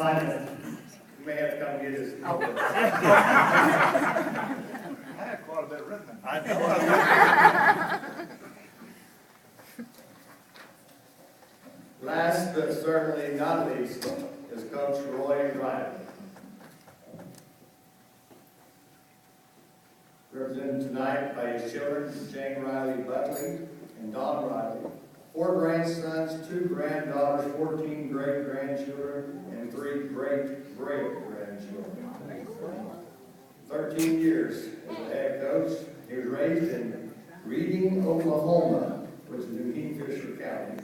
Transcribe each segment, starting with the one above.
Sign it. You may have to come get this. I had quite a bit written. I know. Last but certainly not least is Coach Roy Riley. Represented tonight by his children, Jane Riley Buckley and Don Riley. 4 grandsons, 2 granddaughters, 14 great-grandchildren, and 3 great-great-grandchildren. 13 years as a head coach. He was raised in Reading, Oklahoma, which is in Kingfisher County.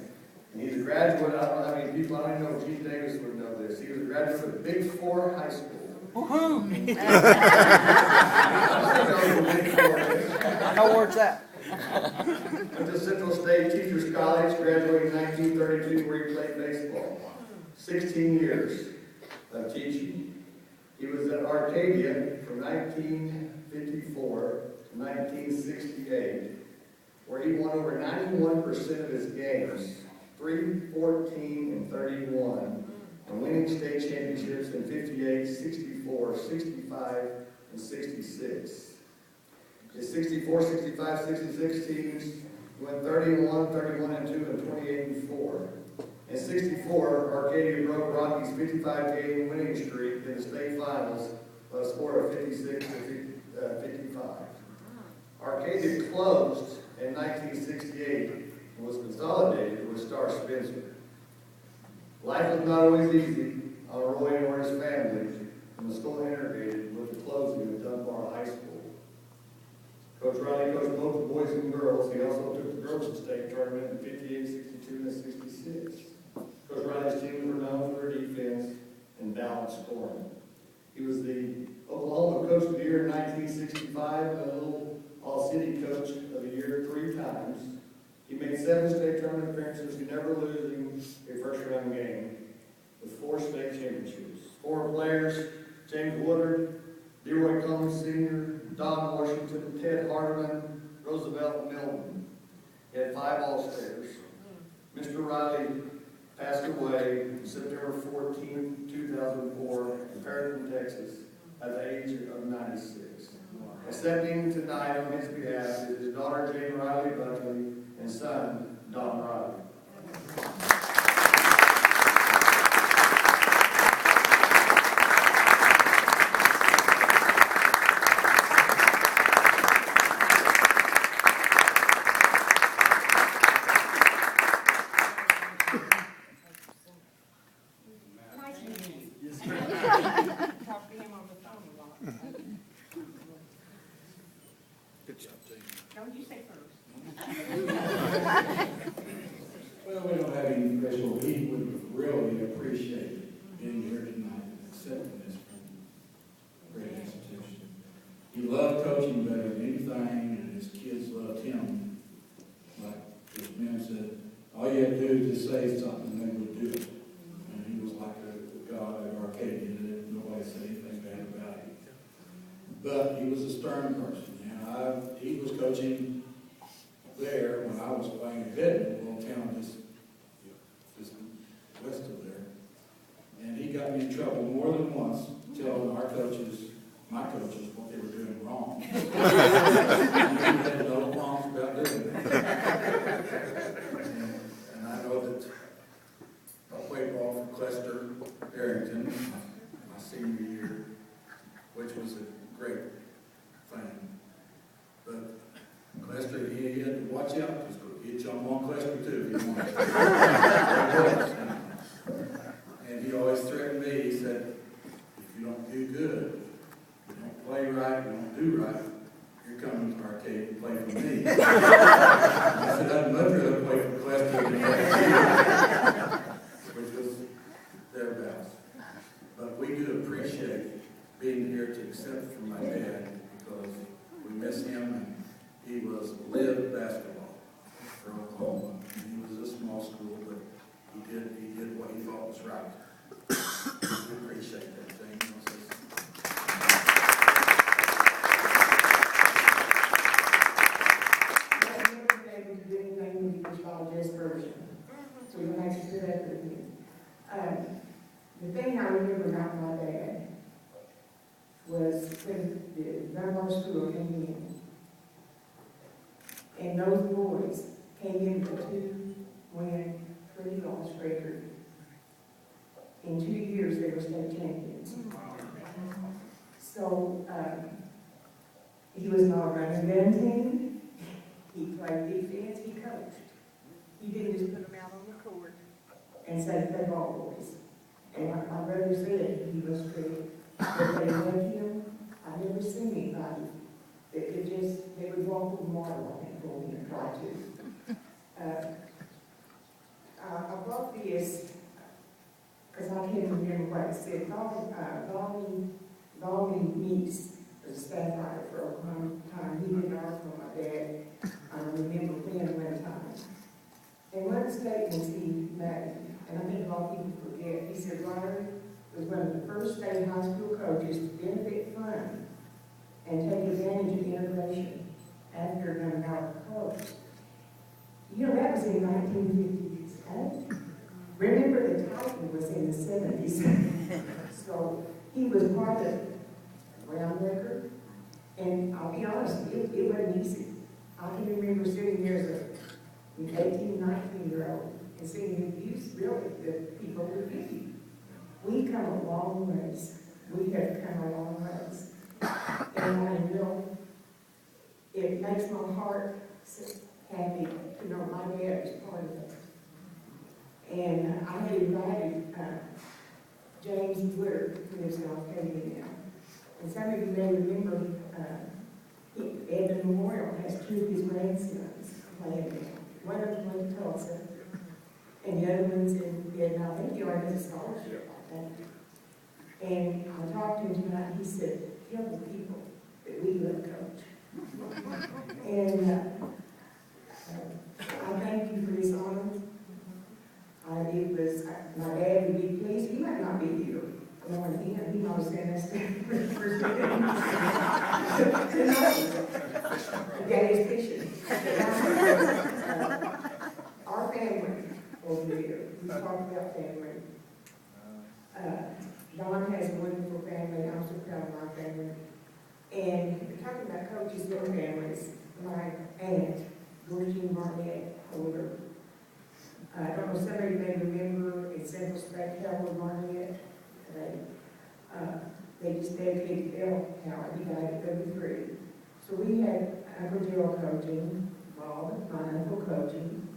And he's a graduate, I don't know how many people, I don't know if Chief Davis would know this. He was a graduate of the Big 4 High School. Woohoo! I know where it's at. Went to Central State Teachers College, graduated in 1932, where he played baseball. 16 years of teaching. He was at Arcadia from 1954 to 1968, where he won over 91% of his games, 314 and 31, and winning state championships in 58, 64, 65, and 66. His 64, 65, 66 teams went 31, 31 and 2, and 28 and 4. In 64, Arcadia broke Rocky's 55-game winning streak in the state finals by a score of 56 to 55. Arcadia closed in 1968 and was consolidated with Star Spencer. Life was not always easy on Roy or his family, and the school integrated with the closing of Dunbar High School. Coach Riley coached both the boys and girls. He also took the girls to state tournament in 58, 62, and 66. Coach Riley's teams were known for their defense and balanced scoring. He was the Oklahoma Coach of the Year in 1965 and the Little All-City Coach of the Year 3 times. He made 7 state tournament appearances, never losing a first-round game, with 4 state championships. 4 players: James Woodard, Leroy Combs Sr., Don Washington, Ted Hardiman, Roosevelt Milton. He had 5 All-Stars. Mr. Riley passed away September 14, 2004 in Perryton, Texas, at the age of 96. Accepting tonight on his behalf is his daughter Jane Riley Buckley and son Don Riley. Talk to him on the phone a lot. Good job, Jane. Don't you say first. Well, we don't have any special. We would really appreciate being here tonight and accepting this from a great institution. He loved coaching better than anything, and his kids loved him. Like his men said, all you had to do is just say something and they would do it. And he was like a god at Arcadia, and nobody said anything bad about him. But he was a stern person. He was coaching there when I was playing at Hedden, a little town just west of there. And he got me in trouble more than once, telling our coaches, my coaches, what they were doing wrong. And he had no qualms about doing that. And I know that I played ball for Clester Arrington my senior year, which was a great thing. But Clester, he had to watch out, because he'd jump on Clester too. He wanted to. And he always threatened me. He said, if you don't do good, you don't play right, you don't do right, you're coming to Arcade and play for me. I said, I'd much rather play for Clester than play for you, which was thereabouts. But we do appreciate being here to accept from my dad, because we miss him, and he was lived basketball for Oklahoma. He was a small school, but he did what he thought was right. We appreciate that thing. The thing I remember about my dad was when the Dunbar School came in, and those boys came in with a 2-win, 20-loss record. In 2 years, they were state champions. So, he was not a running gun team. He played defense, he coached. He didn't just put them out on the court and say, play ball, boys. And like my brother said, he was strict. But they loved him. I never seen anybody that could just, they would walk with water on him for him and try to. I brought this because I can't remember what it said. Volney Meeks was a staff writer for a long time. He did art for my dad. I remember when one time. And one of the statements he made, and I think a lot of people forget, he said, Ryder was one of the first state high school coaches to benefit fund and take advantage of integration after Dunbar closed. You know, that was in 1958. Remember, the Titan was in the 70s. So he was part of ground record. And I'll be honest, it wasn't easy. I can remember sitting there as an 18, 19-year-old and seeing the abuse, really, that people were getting. We come a long ways. We have come a long ways. And I know it makes my heart happy to know my dad was part of it. And I had invited James Wood, who lives in Arcadia now. And some of you may remember, Edmund Memorial has 2 of his grandsons playing there. One of them went to Tulsa, and the other one's in Vietnam. I think he already has a scholarship, I think. And I talked to him tonight, he said, tell the people that we love Coach. And I thank you for this honor. My dad would be pleased. He might not be here. He might have sent us to first meeting. Daddy's fishing. Our family over there, we talk about family. Don has a wonderful family. I'm so proud of my family. And talking about coaches' little families, my aunt, Georgine Barnett, older. I don't know, some of you may remember in Central State, Howard Barnett. They just dedicated Bill Howard. He died at 33. So we had Uncle Joe coaching, Bob, my uncle coaching,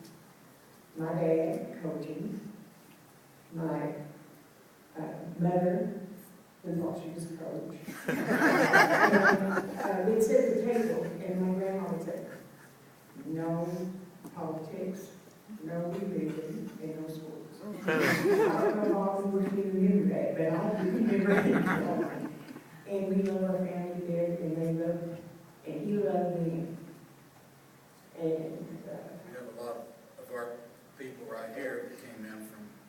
my dad coaching, my mother, who thought she was a coach. We'd sit at the table, and my grandma would say, no politics, no religion, and no sports. I don't know if I would remember that, but I do remember it. And we love our family there, and they love, and he loved them. And We have a lot of our people right here that came in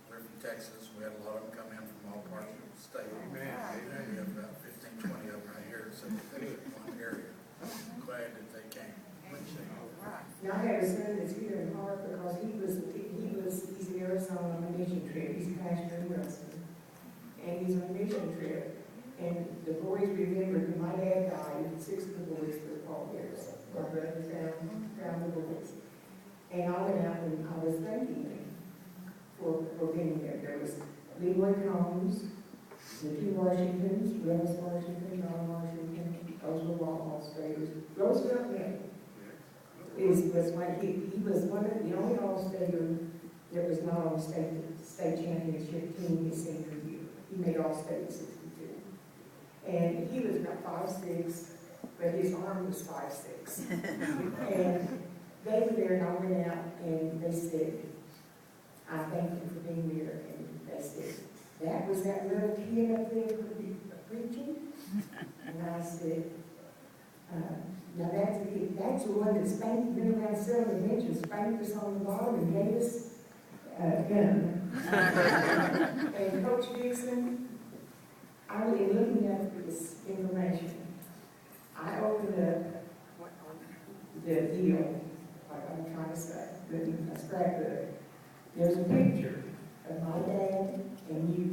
we're from Texas. We had a lot of them come in from all parts of the state. We have about 15, 20 of them right here, so they live in one area. I'm glad that they came. now I have a son that's here in Hart because he's in Arizona on a mission trip. He's a pastor in Wilson. And he's on a mission trip. And the boys remembered when my dad died, 6 of the boys were pallbearers. My brother found the boys. And I went out and I was thanking them for being there. There was Leroy Combs, the 2 Washingtons, Rose Washington, John Washington, those were All-Staters. Roosevelt was like he was one of the only All-Stater that was not on the state championship team his senior year. He made All-State in 62. And he was about 5'6", but his arm was 5'6". And they were there, and I went out, and they said, I thank you for being there. And they said, that was that little kid up there preaching? And I said, now that's the one that spanked, been around 7 dimensions, spanked us on the bottom and gave us a gun. And Coach Dixon, I was looking at this information. I opened up the deal, like I'm trying to say, the scrapbook. There's a picture of my dad and you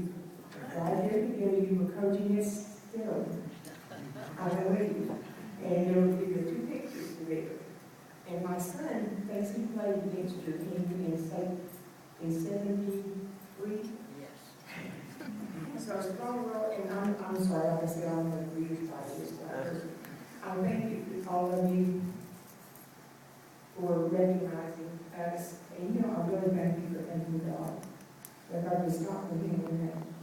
coaching is still, I believe. And there were two pictures together. And my son thinks he played against your team in 73. So strong world, and I'm sorry, like I said, I'm going to read by this. I thank you, all of you, for recognizing us. And you know, I really thank you for thanking God. That I was not with him in that.